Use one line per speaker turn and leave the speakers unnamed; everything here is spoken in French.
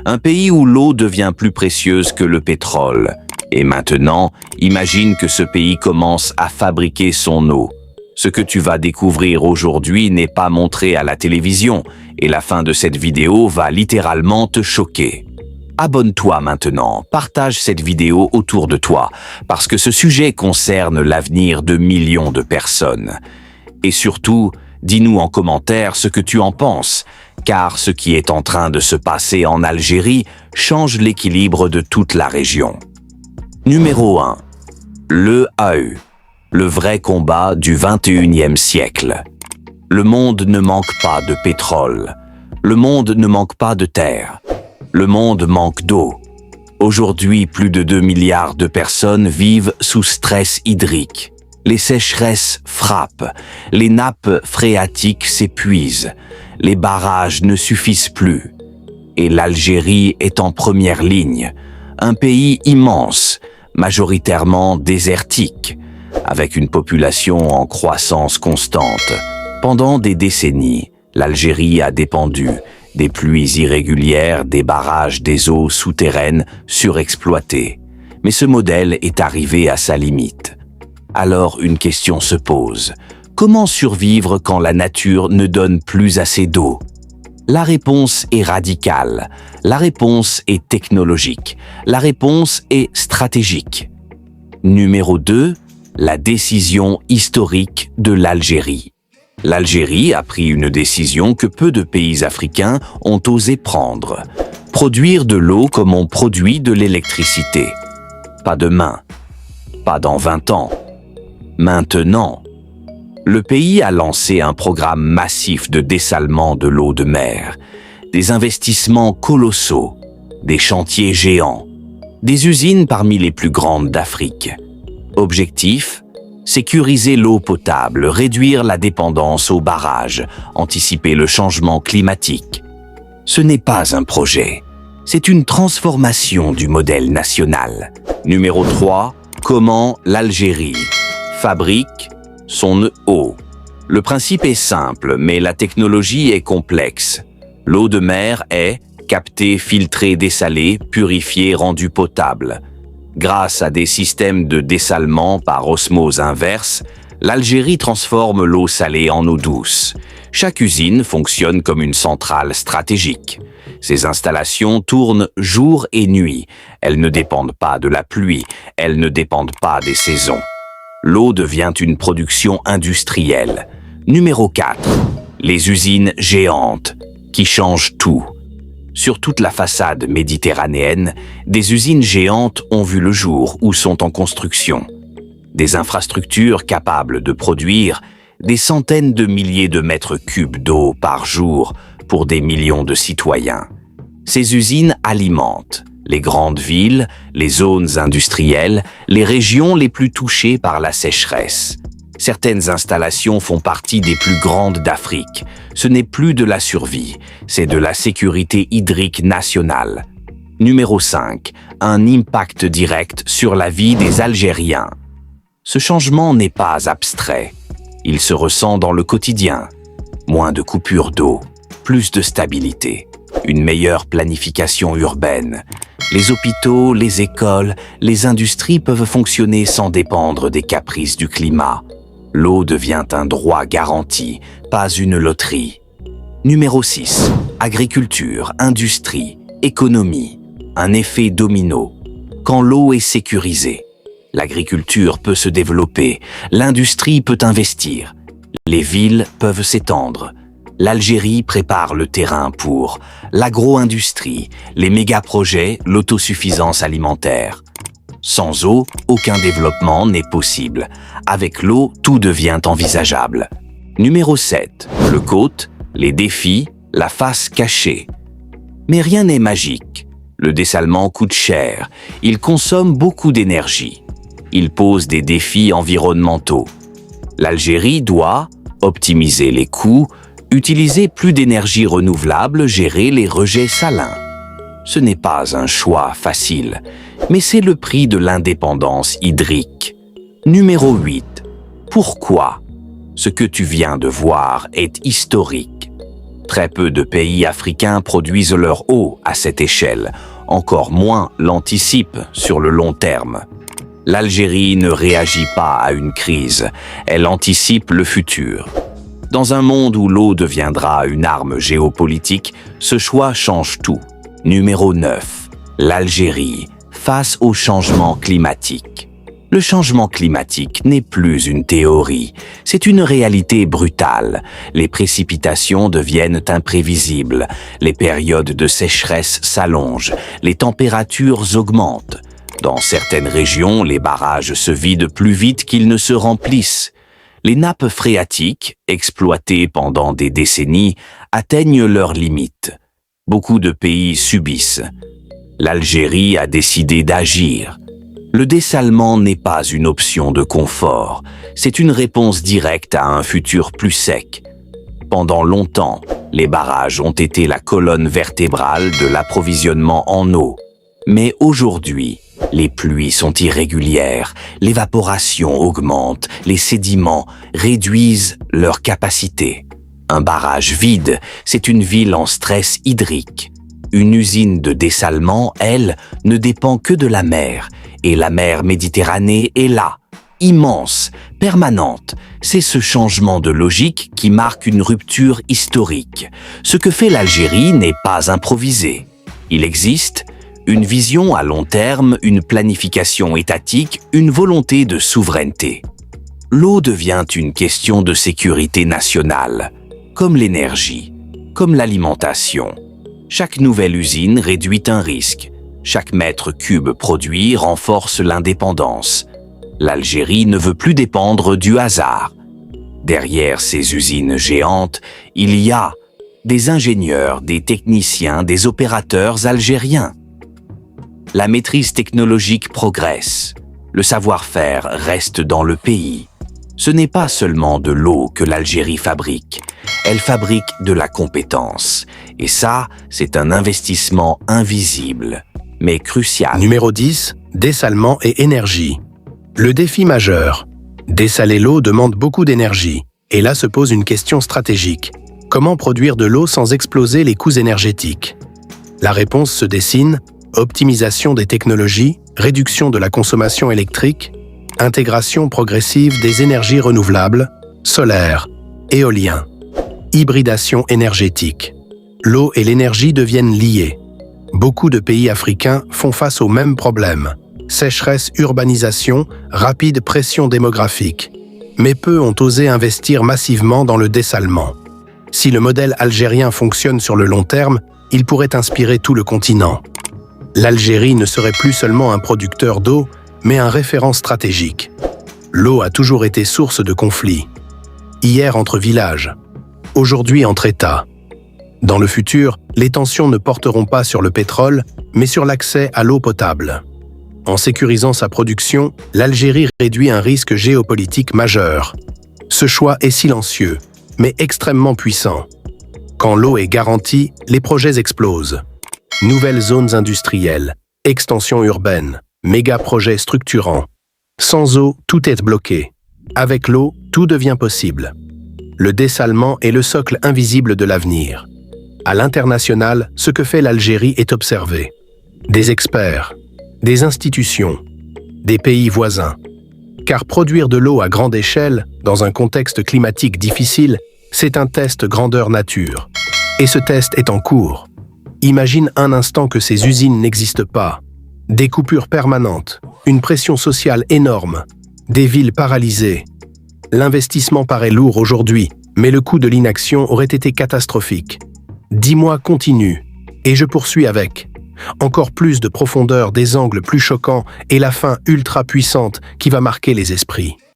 Un pays où l'eau devient plus précieuse que le pétrole. Et maintenant, imagine que ce pays commence à fabriquer son eau. Ce que tu vas découvrir aujourd'hui n'est pas montré à la télévision, et la fin de cette vidéo va littéralement te choquer. Abonne-toi maintenant, partage cette vidéo autour de toi, parce que ce sujet concerne l'avenir de millions de personnes. Et surtout, dis-nous en commentaire ce que tu en penses, car ce qui est en train de se passer en Algérie change l'équilibre de toute la région. Numéro 1. L'EAE. Le vrai combat du 21e siècle. Le monde ne manque pas de pétrole. Le monde ne manque pas de terre. Le monde manque d'eau. Aujourd'hui, plus de 2 milliards de personnes vivent sous stress hydrique. Les sécheresses frappent, les nappes phréatiques s'épuisent, les barrages ne suffisent plus. Et l'Algérie est en première ligne, un pays immense, majoritairement désertique, avec une population en croissance constante. Pendant des décennies, l'Algérie a dépendu des pluies irrégulières, des barrages, des eaux souterraines surexploitées. Mais ce modèle est arrivé à sa limite. Alors une question se pose. Comment survivre quand la nature ne donne plus assez d'eau? La réponse est radicale. La réponse est technologique. La réponse est stratégique. Numéro 2. La décision historique de l'Algérie. L'Algérie a pris une décision que peu de pays africains ont osé prendre. Produire de l'eau comme on produit de l'électricité. Pas demain. Pas dans 20 ans. Maintenant, le pays a lancé un programme massif de dessalement de l'eau de mer, des investissements colossaux, des chantiers géants, des usines parmi les plus grandes d'Afrique. Objectif : sécuriser l'eau potable, réduire la dépendance aux barrages, anticiper le changement climatique. Ce n'est pas un projet, c'est une transformation du modèle national. Numéro 3. Comment l'Algérie fabrique son eau. Le principe est simple, mais la technologie est complexe. L'eau de mer est captée, filtrée, dessalée, purifiée, rendue potable. Grâce à des systèmes de dessalement par osmose inverse, l'Algérie transforme l'eau salée en eau douce. Chaque usine fonctionne comme une centrale stratégique. Ces installations tournent jour et nuit. Elles ne dépendent pas de la pluie, elles ne dépendent pas des saisons. L'eau devient une production industrielle. Numéro 4. Les usines géantes, qui changent tout. Sur toute la façade méditerranéenne, des usines géantes ont vu le jour ou sont en construction. Des infrastructures capables de produire des centaines de milliers de mètres cubes d'eau par jour pour des millions de citoyens. Ces usines alimentent les grandes villes, les zones industrielles, les régions les plus touchées par la sécheresse. Certaines installations font partie des plus grandes d'Afrique. Ce n'est plus de la survie, c'est de la sécurité hydrique nationale. Numéro 5. Un impact direct sur la vie des Algériens. Ce changement n'est pas abstrait. Il se ressent dans le quotidien. Moins de coupures d'eau, plus de stabilité, une meilleure planification urbaine. Les hôpitaux, les écoles, les industries peuvent fonctionner sans dépendre des caprices du climat. L'eau devient un droit garanti, pas une loterie. Numéro 6. Agriculture, industrie, économie. Un effet domino. Quand l'eau est sécurisée, l'agriculture peut se développer, l'industrie peut investir, les villes peuvent s'étendre. L'Algérie prépare le terrain pour l'agro-industrie, les méga-projets, l'autosuffisance alimentaire. Sans eau, aucun développement n'est possible. Avec l'eau, tout devient envisageable. Numéro 7. Le côte, les défis, la face cachée. Mais rien n'est magique. Le dessalement coûte cher. Il consomme beaucoup d'énergie. Il pose des défis environnementaux. L'Algérie doit optimiser les coûts, utiliser plus d'énergie renouvelable, gérer les rejets salins. Ce n'est pas un choix facile, mais c'est le prix de l'indépendance hydrique. Numéro 8. Pourquoi? Ce que tu viens de voir est historique. Très peu de pays africains produisent leur eau à cette échelle, encore moins l'anticipent sur le long terme. L'Algérie ne réagit pas à une crise, elle anticipe le futur. Dans un monde où l'eau deviendra une arme géopolitique, ce choix change tout. Numéro 9. L'Algérie face au changement climatique. Le changement climatique n'est plus une théorie, c'est une réalité brutale. Les précipitations deviennent imprévisibles, les périodes de sécheresse s'allongent, les températures augmentent. Dans certaines régions, les barrages se vident plus vite qu'ils ne se remplissent. Les nappes phréatiques, exploitées pendant des décennies, atteignent leurs limites. Beaucoup de pays subissent. L'Algérie a décidé d'agir. Le dessalement n'est pas une option de confort, c'est une réponse directe à un futur plus sec. Pendant longtemps, les barrages ont été la colonne vertébrale de l'approvisionnement en eau. Mais aujourd'hui, les pluies sont irrégulières, l'évaporation augmente, les sédiments réduisent leur capacité. Un barrage vide, c'est une ville en stress hydrique. Une usine de dessalement, elle, ne dépend que de la mer. Et la mer Méditerranée est là, immense, permanente. C'est ce changement de logique qui marque une rupture historique. Ce que fait l'Algérie n'est pas improvisé. Il existe une vision à long terme, une planification étatique, une volonté de souveraineté. L'eau devient une question de sécurité nationale, comme l'énergie, comme l'alimentation. Chaque nouvelle usine réduit un risque. Chaque mètre cube produit renforce l'indépendance. L'Algérie ne veut plus dépendre du hasard. Derrière ces usines géantes, il y a des ingénieurs, des techniciens, des opérateurs algériens. La maîtrise technologique progresse. Le savoir-faire reste dans le pays. Ce n'est pas seulement de l'eau que l'Algérie fabrique. Elle fabrique de la compétence. Et ça, c'est un investissement invisible, mais crucial.
Numéro 10. Dessalement et énergie. Le défi majeur. Dessaler l'eau demande beaucoup d'énergie. Et là se pose une question stratégique. Comment produire de l'eau sans exploser les coûts énergétiques? La réponse se dessine: optimisation des technologies, réduction de la consommation électrique, intégration progressive des énergies renouvelables, solaire, éolien, hybridation énergétique. L'eau et l'énergie deviennent liées. Beaucoup de pays africains font face aux mêmes problèmes. Sécheresse, urbanisation, rapide pression démographique. Mais peu ont osé investir massivement dans le dessalement. Si le modèle algérien fonctionne sur le long terme, il pourrait inspirer tout le continent. L'Algérie ne serait plus seulement un producteur d'eau, mais un référent stratégique. L'eau a toujours été source de conflits. Hier entre villages, aujourd'hui entre États. Dans le futur, les tensions ne porteront pas sur le pétrole, mais sur l'accès à l'eau potable. En sécurisant sa production, l'Algérie réduit un risque géopolitique majeur. Ce choix est silencieux, mais extrêmement puissant. Quand l'eau est garantie, les projets explosent. Nouvelles zones industrielles, extensions urbaines, méga-projets structurants. Sans eau, tout est bloqué. Avec l'eau, tout devient possible. Le dessalement est le socle invisible de l'avenir. À l'international, ce que fait l'Algérie est observé. Des experts, des institutions, des pays voisins. Car produire de l'eau à grande échelle, dans un contexte climatique difficile, c'est un test grandeur nature. Et ce test est en cours. Imagine un instant que ces usines n'existent pas. Des coupures permanentes, une pression sociale énorme, des villes paralysées. L'investissement paraît lourd aujourd'hui, mais le coût de l'inaction aurait été catastrophique. 10 mois continus, et je poursuis avec encore plus de profondeur, des angles plus choquants et la fin ultra puissante qui va marquer les esprits.